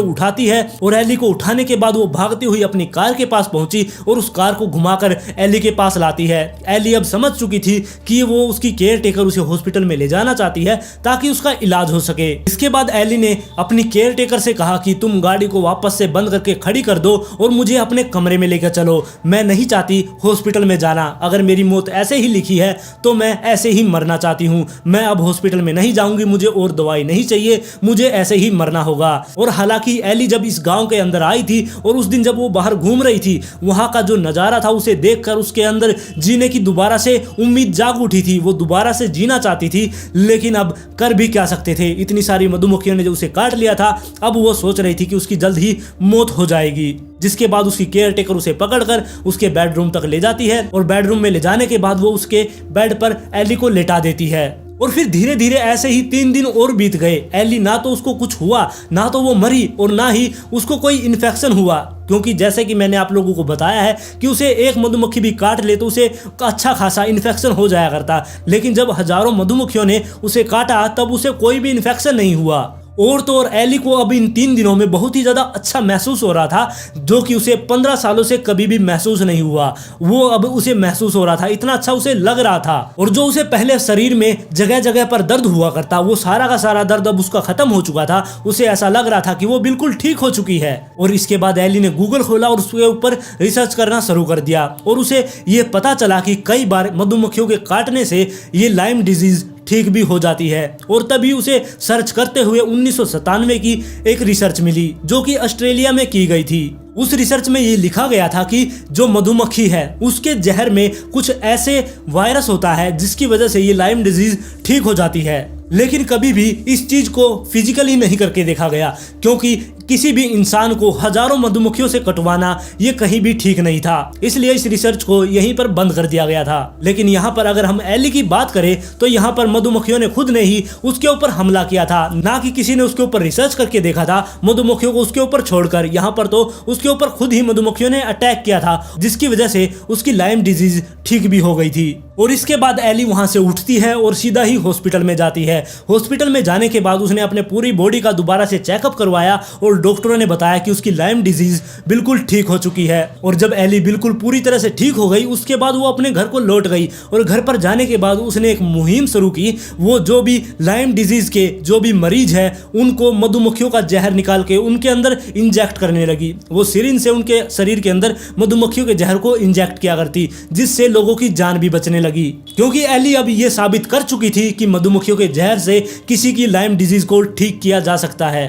उठाती है। और एली को उठाने के बाद वो भागती हुई अपनी कार के पास पहुंची और उस कार को घुमाकर एली के पास लाती है। एली अब समझ चुकी थी कि वो उसकी केयर टेकर उसे हॉस्पिटल में ले जाना चाहती है ताकि उसका इलाज हो सके। इसके बाद एली ने अपनी केयर टेकर से कहा कि तुम गाड़ी को वापस से बंद करके खड़ी कर दो और मुझे अपने कमरे में लेकर चलो, मैं नहीं चाहती हॉस्पिटल में जाना। अगर मेरी मौत ऐसे ही लिखी है तो मैं ऐसे ही मरना चाहती हूँ। मैं अब हॉस्पिटल में नहीं जाऊंगी, मुझे और दवाई नहीं चाहिए, मुझे ऐसे ही मरना होगा। और हालांकि एली जब इस गांव के अंदर आई थी और उस दिन जब वो बाहर घूम रही थी, वहां का जो नजारा था उसे देखकर उसके अंदर जीने की दोबारा से उम्मीद जाग उठी थी। वो दोबारा से जीना चाहती थी, लेकिन अब कर भी क्या सकते थे। इतनी सारी मधुमक्खियों ने जो उसे काट लिया था, अब वो सोच रही थी कि उसकी जल्द ही मौत हो जाएगी। जिसके बाद उसकी केयर टेकर उसे पकड़कर उसके बेडरूम तक ले जाती है और बेडरूम में ले जाने के बाद वो उसके बेड पर एली को लेटा देती है। और फिर धीरे धीरे ऐसे ही 3 दिन और बीत गए। एली ना तो उसको कुछ हुआ, ना तो वो मरी और ना ही उसको कोई इन्फेक्शन हुआ, क्योंकि जैसे कि मैंने आप लोगों को बताया है कि उसे एक मधुमक्खी भी काट ले तो उसे अच्छा खासा इन्फेक्शन हो जाया करता। लेकिन जब हजारों मधुमक्खियों ने उसे काटा तब उसे कोई भी इन्फेक्शन नहीं हुआ। और तो और एली को अब इन 3 दिनों में बहुत ही ज्यादा अच्छा महसूस हो रहा था, जो कि उसे 15 सालों से कभी भी महसूस नहीं हुआ। वो अब उसे महसूस हो रहा था, इतना अच्छा उसे लग रहा था। और जो उसे पहले शरीर में जगह जगह पर दर्द हुआ करता, वो सारा का सारा दर्द अब उसका खत्म हो चुका था। उसे ऐसा लग रहा था कि वो बिल्कुल ठीक हो चुकी है। और इसके बाद एली ने गूगल खोला और उसके ऊपर रिसर्च करना शुरू कर दिया और उसे ये पता चला कि कई बार मधुमक्खियों के काटने से ये लाइम डिजीज ठीक भी हो जाती है। और तभी उसे सर्च करते हुए 1997 की एक रिसर्च मिली, जो कि ऑस्ट्रेलिया में की गई थी। उस रिसर्च में ये लिखा गया था कि जो मधुमक्खी है उसके जहर में कुछ ऐसे वायरस होता है जिसकी वजह से ये लाइम डिजीज ठीक हो जाती है। लेकिन कभी भी इस चीज को फिजिकली नहीं करके देखा गया, क्योंकि किसी भी इंसान को हजारों मधुमक्खियों से कटवाना ये कहीं भी ठीक नहीं था। इसलिए इस रिसर्च को यहीं पर बंद कर दिया गया था। लेकिन यहाँ पर अगर हम एली की बात करें तो यहाँ पर मधुमक्खियों ने खुद ने ही उसके ऊपर हमला किया था, ना कि किसी ने उसके ऊपर रिसर्च करके देखा था मधुमक्खियों को उसके ऊपर छोड़कर। यहाँ पर तो उसके ऊपर खुद ही मधुमक्खियों ने अटैक किया था, जिसकी वजह से उसकी लाइम डिजीज ठीक भी हो गई थी। और इसके बाद एली वहां से उठती है और सीधा ही हॉस्पिटल में जाती है। हॉस्पिटल में जाने के बाद उसने अपने पूरी बॉडी का दोबारा से चेकअप करवाया और डॉक्टरों ने बताया कि उसकी लाइम डिजीज बिल्कुल ठीक हो चुकी है। और जब एली बिल्कुल पूरी तरह से ठीक हो गई, उसके बाद वो अपने घर को लौट गई। और घर पर जाने के बाद उसने एक मुहिम शुरू की। वो जो भी लाइम डिजीज के जो भी मरीज है उनको मधुमक्खियों का जहर निकाल के उनके अंदर इंजेक्ट करने लगी। वो सिरिंज से उनके शरीर के अंदर मधुमक्खियों के जहर को इंजेक्ट किया करती, जिससे लोगों की जान भी बचने लगी। क्योंकि एली अब ये साबित कर चुकी थी कि मधुमक्खियों के जहर से किसी की लाइम डिजीज को ठीक किया जा सकता है।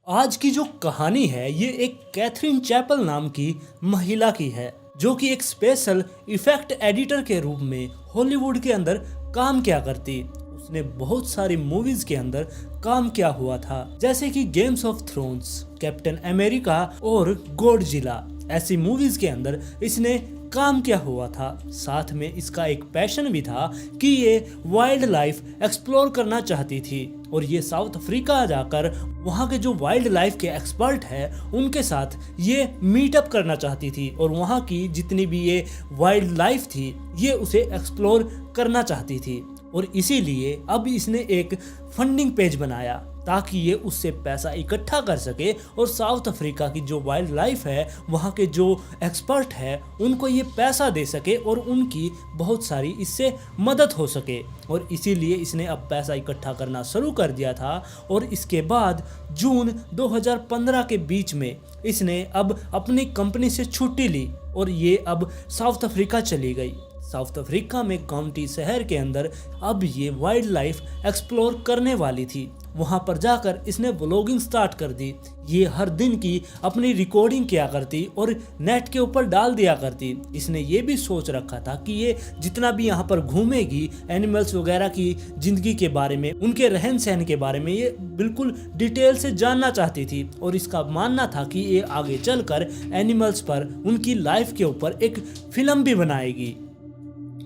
आज की जो कहानी है ये एक कैथरीन चैपल नाम की महिला की है, जो कि एक स्पेशल इफेक्ट एडिटर के रूप में हॉलीवुड के अंदर काम किया करती। उसने बहुत सारी मूवीज के अंदर काम किया हुआ था, जैसे कि games of thrones, captain America और गॉडजिला। ऐसी मूवीज के अंदर इसने काम किया हुआ था। साथ में इसका एक पैशन भी था कि ये वाइल्ड लाइफ एक्सप्लोर करना चाहती थी और ये साउथ अफ्रीका जाकर वहाँ के जो वाइल्ड लाइफ के एक्सपर्ट हैं उनके साथ ये मीटअप करना चाहती थी और वहाँ की जितनी भी ये वाइल्ड लाइफ थी ये उसे एक्सप्लोर करना चाहती थी। और इसीलिए अब इसने एक फंडिंग पेज बनाया ताकि ये उससे पैसा इकट्ठा कर सके और साउथ अफ्रीका की जो वाइल्ड लाइफ है वहाँ के जो एक्सपर्ट है उनको ये पैसा दे सके और उनकी बहुत सारी इससे मदद हो सके। और इसीलिए इसने अब पैसा इकट्ठा करना शुरू कर दिया था। और इसके बाद जून 2015 के बीच में इसने अब अपनी कंपनी से छुट्टी ली और ये अब साउथ अफ्रीका चली गई। साउथ अफ्रीका में काउंटी शहर के अंदर अब ये वाइल्ड लाइफ एक्सप्लोर करने वाली थी। वहां पर जाकर इसने व्लॉगिंग स्टार्ट कर दी। ये हर दिन की अपनी रिकॉर्डिंग किया करती और नेट के ऊपर डाल दिया करती। इसने ये भी सोच रखा था कि ये जितना भी यहाँ पर घूमेगी एनिमल्स वगैरह की ज़िंदगी के बारे में, उनके रहन सहन के बारे में ये बिल्कुल डिटेल से जानना चाहती थी। और इसका मानना था कि ये आगे चलकर एनिमल्स पर, उनकी लाइफ के ऊपर एक फिल्म भी बनाएगी।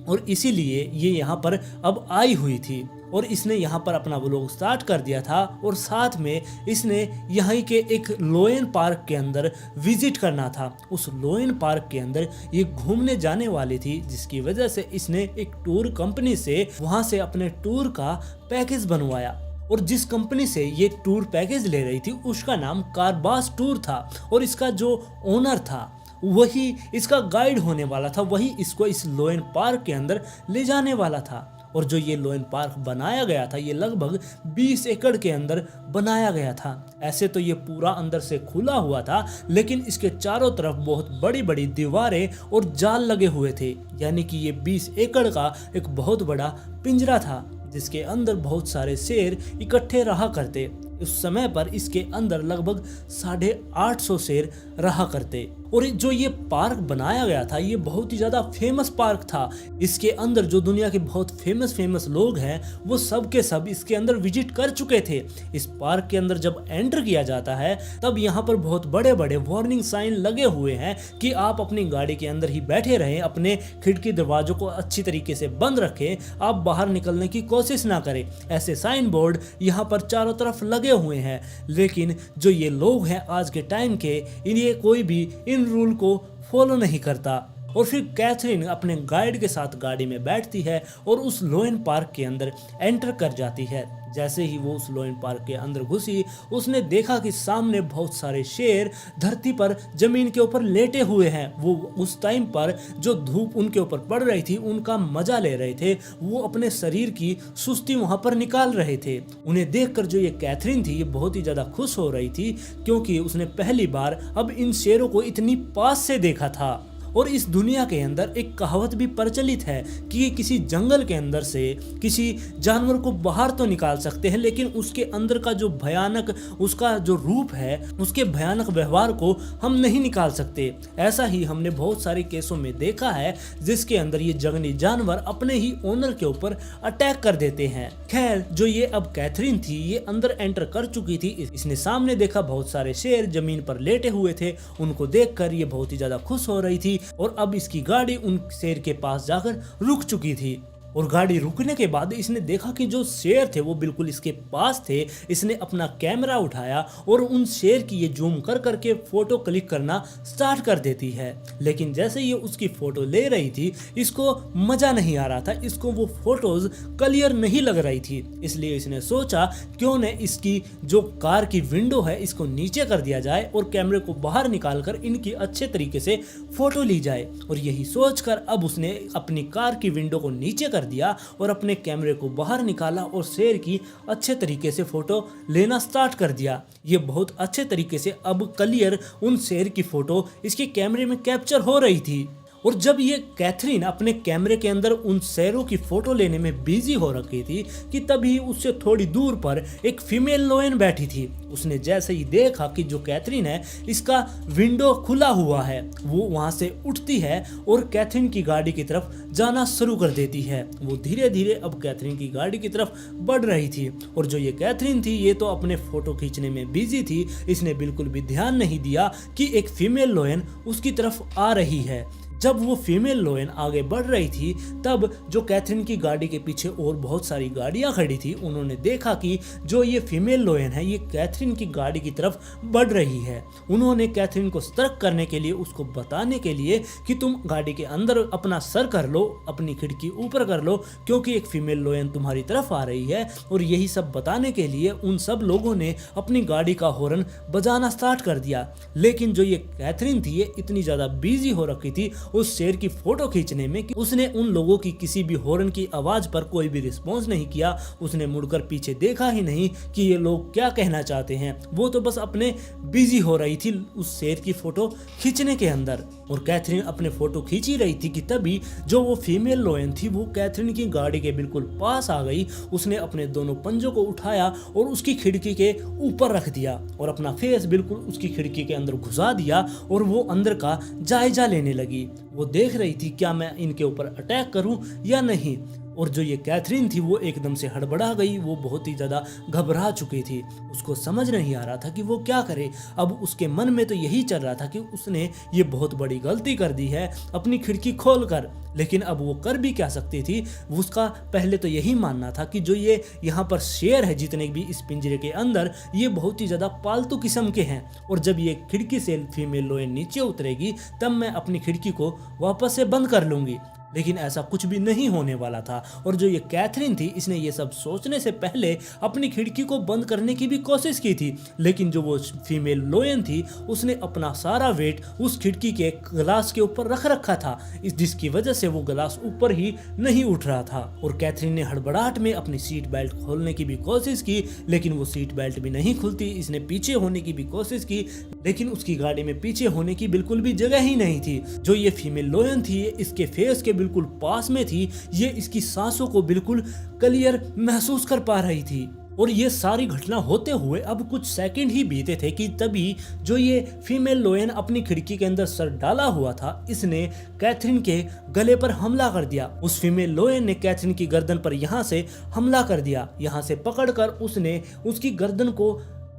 और इसीलिए ये यहाँ पर अब आई हुई थी। और इसने यहाँ पर अपना व्लॉग स्टार्ट कर दिया था और साथ में इसने यहाँ के एक लोयन पार्क के अंदर विजिट करना था। उस लोयन पार्क के अंदर ये घूमने जाने वाली थी, जिसकी वजह से इसने एक टूर कंपनी से वहाँ से अपने टूर का पैकेज बनवाया। और जिस कंपनी से ये टूर पैकेज ले रही थी उसका नाम कारबास टूर था और इसका जो ओनर था वही इसका गाइड होने वाला था, वही इसको इस लोयन पार्क के अंदर ले जाने वाला था। और जो ये लोयन पार्क बनाया गया था ये लगभग 20 एकड़ के अंदर बनाया गया था। ऐसे तो ये पूरा अंदर से खुला हुआ था, लेकिन इसके चारों तरफ बहुत बड़ी बड़ी दीवारें और जाल लगे हुए थे, यानी कि ये 20 एकड़ का एक बहुत बड़ा पिंजरा था जिसके अंदर बहुत सारे शेर इकट्ठे रहा करते। उस समय पर इसके अंदर लगभग 850 शेर रहा करते। और जो ये पार्क बनाया गया था ये बहुत ही ज़्यादा फेमस पार्क था। इसके अंदर जो दुनिया के बहुत फेमस लोग हैं वो सब के सब इसके अंदर विजिट कर चुके थे। इस पार्क के अंदर जब एंटर किया जाता है तब यहाँ पर बहुत बड़े बड़े वार्निंग साइन लगे हुए हैं कि आप अपनी गाड़ी के अंदर ही बैठे रहें, अपने खिड़की दरवाजों को अच्छी तरीके से बंद रखें, आप बाहर निकलने की कोशिश ना करें। ऐसे साइन बोर्ड यहाँ पर चारों तरफ लगे हुए हैं। लेकिन जो ये लोग हैं आज के टाइम के, इन्हें कोई भी इन रूल को फॉलो नहीं करता। और फिर कैथरीन अपने गाइड के साथ गाड़ी में बैठती है और उस लोयन पार्क के अंदर एंटर कर जाती है। जैसे ही वो उस लोयन पार्क के अंदर घुसी उसने देखा कि सामने बहुत सारे शेर धरती पर जमीन के ऊपर लेटे हुए हैं। वो उस टाइम पर जो धूप उनके ऊपर पड़ रही थी उनका मजा ले रहे थे, वो अपने शरीर की सुस्ती वहां पर निकाल रहे थे। उन्हें देखकर जो ये कैथरीन थी ये बहुत ही ज्यादा खुश हो रही थी, क्योंकि उसने पहली बार अब इन शेरों को इतनी पास से देखा था। और इस दुनिया के अंदर एक कहावत भी प्रचलित है कि किसी जंगल के अंदर से किसी जानवर को बाहर तो निकाल सकते हैं, लेकिन उसके अंदर का जो भयानक उसका जो रूप है, उसके भयानक व्यवहार को हम नहीं निकाल सकते। ऐसा ही हमने बहुत सारे केसों में देखा है जिसके अंदर ये जंगली जानवर अपने ही ओनर के ऊपर अटैक कर देते हैं। खैर, जो ये अब कैथरीन थी ये अंदर एंटर कर चुकी थी। इसने सामने देखा बहुत सारे शेर जमीन पर लेटे हुए थे। उनको देखकर ये बहुत ही ज्यादा खुश हो रही थी और अब इसकी गाड़ी उन शेर के पास जाकर रुक चुकी थी। और गाड़ी रुकने के बाद इसने देखा कि जो शेर थे वो बिल्कुल इसके पास थे। इसने अपना कैमरा उठाया और उन शेर की ये जूम कर करके फोटो क्लिक करना स्टार्ट कर देती है। लेकिन जैसे ये उसकी फोटो ले रही थी इसको मजा नहीं आ रहा था, इसको वो फोटोज क्लियर नहीं लग रही थी। इसलिए इसने सोचा क्यों न इसकी जो कार की विंडो है इसको नीचे कर दिया जाए और कैमरे को बाहर निकाल कर इनकी अच्छे तरीके से फोटो ली जाए। और यही सोचकर अब उसने अपनी कार की विंडो को नीचे कर दिया और अपने कैमरे को बाहर निकाला और शेर की अच्छे तरीके से फोटो लेना स्टार्ट कर दिया। ये बहुत अच्छे तरीके से अब क्लियर उन शेर की फोटो इसके कैमरे में कैप्चर हो रही थी। और जब ये कैथरीन अपने कैमरे के अंदर उन शेरों की फोटो लेने में बिजी हो रखी थी कि तभी उससे थोड़ी दूर पर एक फीमेल लोयन बैठी थी। उसने जैसे ही देखा कि जो कैथरीन है इसका विंडो खुला हुआ है, वो वहां से उठती है और कैथरीन की गाड़ी की तरफ जाना शुरू कर देती है। वो धीरे धीरे अब कैथरीन की गाड़ी की तरफ बढ़ रही थी। और जो ये कैथरीन थी ये तो अपने फोटो खींचने में बिजी थी, इसने बिल्कुल भी ध्यान नहीं दिया कि एक फीमेल लोयन उसकी तरफ आ रही है। जब वो फीमेल लोयन आगे बढ़ रही थी तब जो कैथरीन की गाड़ी के पीछे और बहुत सारी गाड़ियां खड़ी थी, उन्होंने देखा कि जो ये फीमेल लोयन है ये कैथरीन की गाड़ी की तरफ बढ़ रही है। उन्होंने कैथरीन को सतर्क करने के लिए, उसको बताने के लिए कि तुम गाड़ी के अंदर अपना सर कर लो, अपनी खिड़की ऊपर कर लो, क्योंकि एक फीमेल लोयन तुम्हारी तरफ आ रही है। और यही सब बताने के लिए उन सब लोगों ने अपनी गाड़ी का हॉर्न बजाना स्टार्ट कर दिया। लेकिन जो ये कैथरीन थी ये इतनी ज़्यादा बिजी हो रखी थी उस शेर की फोटो खींचने में कि उसने उन लोगों की किसी भी हॉर्न की आवाज पर कोई भी रिस्पॉन्स नहीं किया। उसने मुड़कर पीछे देखा ही नहीं कि ये लोग क्या कहना चाहते हैं। वो तो बस अपने बिजी हो रही थी उस शेर की फोटो खींचने के अंदर। और कैथरीन अपने फोटो खींच ही रही थी कि तभी जो वो फीमेल लोयन थी वो कैथरीन की गाड़ी के बिल्कुल पास आ गई। उसने अपने दोनों पंजों को उठाया और उसकी खिड़की के ऊपर रख दिया और अपना फेस बिल्कुल उसकी खिड़की के अंदर घुसा दिया और वो अंदर का जायजा लेने लगी। वो देख रही थी क्या मैं इनके ऊपर अटैक करूं या नहीं। और जो ये कैथरीन थी वो एकदम से हड़बड़ा गई, वो बहुत ही ज़्यादा घबरा चुकी थी, उसको समझ नहीं आ रहा था कि वो क्या करे। अब उसके मन में तो यही चल रहा था कि उसने ये बहुत बड़ी गलती कर दी है अपनी खिड़की खोलकर, लेकिन अब वो कर भी क्या सकती थी। उसका पहले तो यही मानना था कि जो ये यहाँ पर शेर है जितने भी इस पिंजरे के अंदर, ये बहुत ही ज़्यादा पालतू किस्म के हैं, और जब ये खिड़की से फीमेल लोयन नीचे उतरेगी तब मैं अपनी खिड़की को वापस से बंद कर लूँगी। लेकिन ऐसा कुछ भी नहीं होने वाला था, और जो ये कैथरीन थी इसने ये सब सोचने से पहले अपनी खिड़की को बंद करने की भी कोशिश की थी, लेकिन जो वो फीमेल लोयन थी उसने अपना सारा वेट उस खिड़की के ग्लास के ऊपर रख रखा था, जिसकी वजह से वो ग्लास ऊपर ही नहीं उठ रहा था। और कैथरीन ने हड़बड़ाहट में अपनी सीट बेल्ट खोलने की भी कोशिश की, लेकिन वो सीट बेल्ट भी नहीं खुलती। इसने पीछे होने की भी कोशिश की, लेकिन उसकी गाड़ी में पीछे होने की बिल्कुल भी जगह ही नहीं थी। जो ये फीमेल लोयन थी इसके फेस के बिल्कुल पास में थी, ये इसकी सांसों को बिल्कुल क्लियर महसूस कर पा रही थी। और ये सारी घटना होते हुए अब कुछ सेकंड ही बीते थे कि तभी जो ये फीमेल लोयन अपनी खिड़की के अंदर सर डाला हुआ था, इसने कैथरीन के गले पर हमला कर दिया। उस फीमेल लोयन ने कैथरीन की गर्दन पर यहाँ से हमला कर दिया, यहाँ से पकड़कर उसने उसकी गर्दन को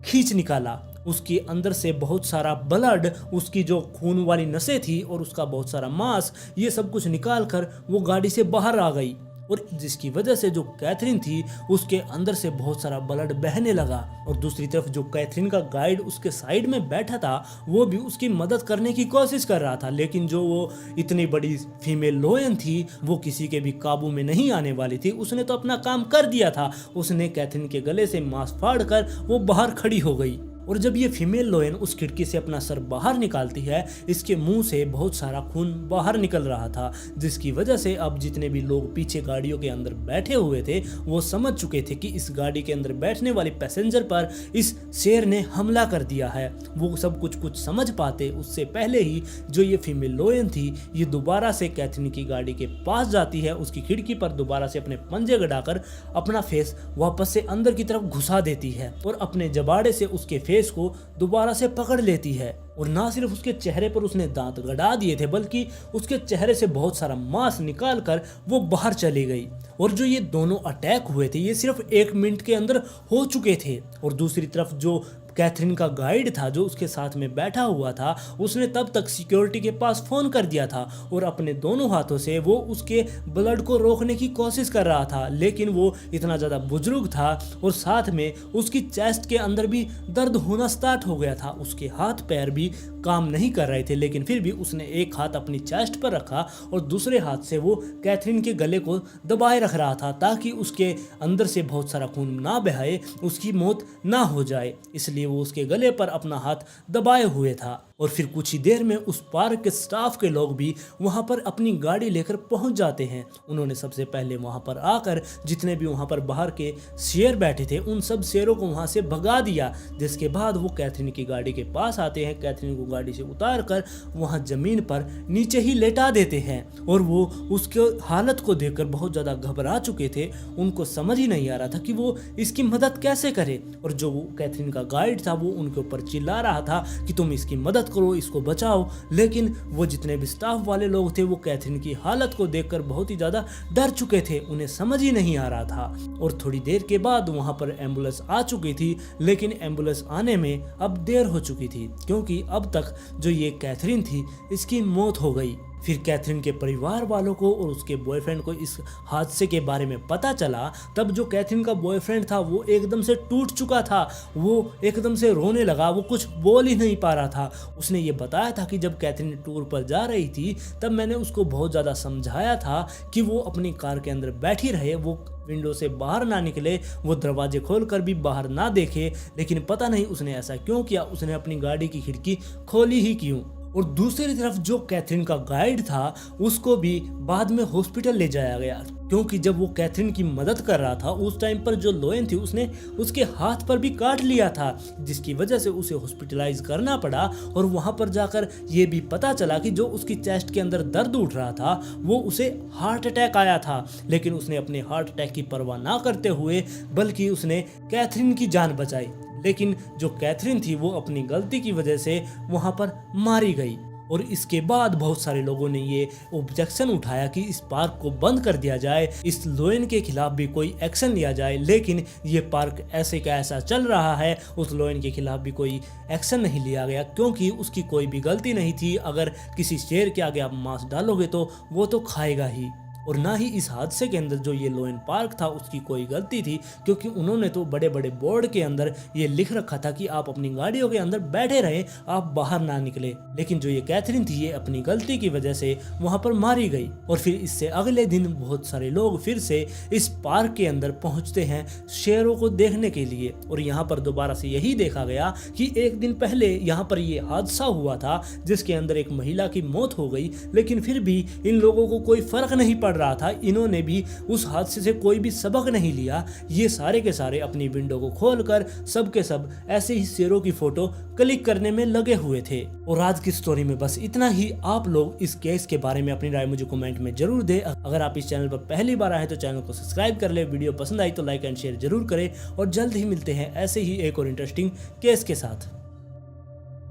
खींच निकाला। उसके अंदर से बहुत सारा ब्लड, उसकी जो खून वाली नसें थी और उसका बहुत सारा मांस, ये सब कुछ निकाल कर वो गाड़ी से बाहर आ गई, और जिसकी वजह से जो कैथरीन थी उसके अंदर से बहुत सारा ब्लड बहने लगा। और दूसरी तरफ जो कैथरीन का गाइड उसके साइड में बैठा था वो भी उसकी मदद करने की कोशिश कर रहा था, लेकिन जो वो इतनी बड़ी फीमेल लोयन थी वो किसी के भी काबू में नहीं आने वाली थी। उसने तो अपना काम कर दिया था, उसने कैथरीन के गले से मांस फाड़ कर वो बाहर खड़ी हो गई। और जब ये फीमेल लोयन उस खिड़की से अपना सर बाहर निकालती है, इसके मुंह से बहुत सारा खून बाहर निकल रहा था, जिसकी वजह से अब जितने भी लोग पीछे गाड़ियों के अंदर बैठे हुए थे वो समझ चुके थे कि इस गाड़ी के अंदर बैठने वाले पैसेंजर पर इस शेर ने हमला कर दिया है। वो सब कुछ समझ पाते उससे पहले ही जो ये फीमेल लोयन थी ये दोबारा से कैथरीन की गाड़ी के पास जाती है, उसकी खिड़की पर दोबारा से अपने पंजे गड़ाकर अपना फेस वापस से अंदर की तरफ घुसा देती है, और अपने जबाड़े से उसके फेस को दोबारा से पकड़ लेती है। और ना सिर्फ उसके चेहरे पर उसने दांत गड़ा दिए थे, बल्कि उसके चेहरे से बहुत सारा मांस निकाल कर वो बाहर चली गई। और जो ये दोनों अटैक हुए थे ये सिर्फ 1 मिनट के अंदर हो चुके थे। और दूसरी तरफ जो कैथरीन का गाइड था जो उसके साथ में बैठा हुआ था, उसने तब तक सिक्योरिटी के पास फोन कर दिया था, और अपने दोनों हाथों से वो उसके ब्लड को रोकने की कोशिश कर रहा था, लेकिन वो इतना ज़्यादा बुजुर्ग था और साथ में उसकी चेस्ट के अंदर भी दर्द होना स्टार्ट हो गया था। उसके हाथ पैर भी काम नहीं कर रहे थे, लेकिन फिर भी उसने एक हाथ अपनी चेस्ट पर रखा और दूसरे हाथ से वो कैथरीन के गले को दबाए रख रहा था, ताकि उसके अंदर से बहुत सारा खून ना बहाए, उसकी मौत ना हो जाए। इसलिए वो उसके गले पर अपना हाथ दबाए हुए था। और फिर कुछ ही देर में उस पार्क के स्टाफ के लोग भी वहां पर अपनी गाड़ी लेकर पहुंच जाते हैं। उन्होंने सबसे पहले वहां पर आकर जितने भी वहां पर बाहर के शेर बैठे थे उन सब शेरों को वहां से भगा दिया, जिसके बाद वो कैथरीन की गाड़ी के पास आते हैं, कैथरीन को गाड़ी से उतार कर वहां जमीन पर नीचे ही लेटा देते हैं। और वो उसके हालत को देखकर बहुत ज़्यादा घबरा चुके थे, उनको समझ ही नहीं आ रहा था कि वो इसकी मदद कैसे करे। और जो वो कैथरीन का गाइड था वो उनके ऊपर चिल्ला रहा था कि तुम इसकी मदद करो, इसको बचाओ, लेकिन वो जितने भी स्टाफ वाले लोग थे वो कैथरीन की हालत को देखकर बहुत ही ज़्यादा डर चुके थे, उन्हें समझ ही नहीं आ रहा था। और थोड़ी देर के बाद वहाँ पर एम्बुलेंस आ चुकी थी, लेकिन एम्बुलेंस आने में अब देर हो चुकी थी, क्योंकि अब तक जो ये कैथरीन थी इसकी मौत हो गई। फिर कैथरीन के परिवार वालों को और उसके बॉयफ्रेंड को इस हादसे के बारे में पता चला। तब जो कैथरीन का बॉयफ्रेंड था वो एकदम से टूट चुका था, वो एकदम से रोने लगा, वो कुछ बोल ही नहीं पा रहा था। उसने ये बताया था कि जब कैथरीन टूर पर जा रही थी तब मैंने उसको बहुत ज़्यादा समझाया था कि वो अपनी कार के अंदर बैठी रहे, वो विंडो से बाहर ना निकले, वो दरवाजे खोलकर भी बाहर ना देखे, लेकिन पता नहीं उसने ऐसा क्यों किया, उसने अपनी गाड़ी की खिड़की खोली ही क्यों। और दूसरी तरफ जो कैथरीन का गाइड था उसको भी बाद में हॉस्पिटल ले जाया गया, क्योंकि जब वो कैथरीन की मदद कर रहा था उस टाइम पर जो लोयन थी उसने उसके हाथ पर भी काट लिया था, जिसकी वजह से उसे हॉस्पिटलाइज करना पड़ा। और वहां पर जाकर ये भी पता चला कि जो उसकी चेस्ट के अंदर दर्द उठ रहा था वो उसे हार्ट अटैक आया था, लेकिन उसने अपने हार्ट अटैक की परवाह ना करते हुए बल्कि उसने कैथरीन की जान बचाई। लेकिन जो कैथरीन थी वो अपनी गलती की वजह से वहां पर मारी गई। और इसके बाद बहुत सारे लोगों ने ये ऑब्जेक्शन उठाया कि इस पार्क को बंद कर दिया जाए, इस लोयन के खिलाफ भी कोई एक्शन लिया जाए। लेकिन ये पार्क ऐसे का ऐसा चल रहा है, उस लोयन के खिलाफ भी कोई एक्शन नहीं लिया गया क्योंकि उसकी कोई भी गलती नहीं थी। अगर किसी शेर के आगे आप मांस डालोगे तो वो तो खाएगा ही। और ना ही इस हादसे के अंदर जो ये लोयन पार्क था उसकी कोई गलती थी, क्योंकि उन्होंने तो बड़े बड़े बोर्ड के अंदर ये लिख रखा था कि आप अपनी गाड़ियों के अंदर बैठे रहें, आप बाहर ना निकले। लेकिन जो ये कैथरीन थी ये अपनी गलती की वजह से वहां पर मारी गई। और फिर इससे अगले दिन बहुत सारे लोग फिर से इस पार्क के अंदर पहुंचते हैं शेरों को देखने के लिए। और यहाँ पर दोबारा से यही देखा गया कि एक दिन पहले यहाँ पर ये हादसा हुआ था जिसके अंदर एक महिला की मौत हो गई, लेकिन फिर भी इन लोगों को कोई फर्क नहीं पड़ रहा था। इन्होंने भी उस हादसे से कोई भी सबक नहीं लिया। ये सारे के सारे अपनी विंडो को खोलकर सब के सब ऐसे ही शेरों की फोटो क्लिक करने में लगे हुए थे। और आज की स्टोरी में बस इतना ही। आप लोग इस केस के बारे में अपनी राय मुझे कमेंट में जरूर दें। अगर आप इस चैनल पर पहली बार आए तो चैनल को सब्सक्राइब कर ले। वीडियो पसंद आई तो लाइक एंड शेयर जरूर करें। और जल्द ही मिलते हैं ऐसे ही एक और इंटरेस्टिंग केस के साथ।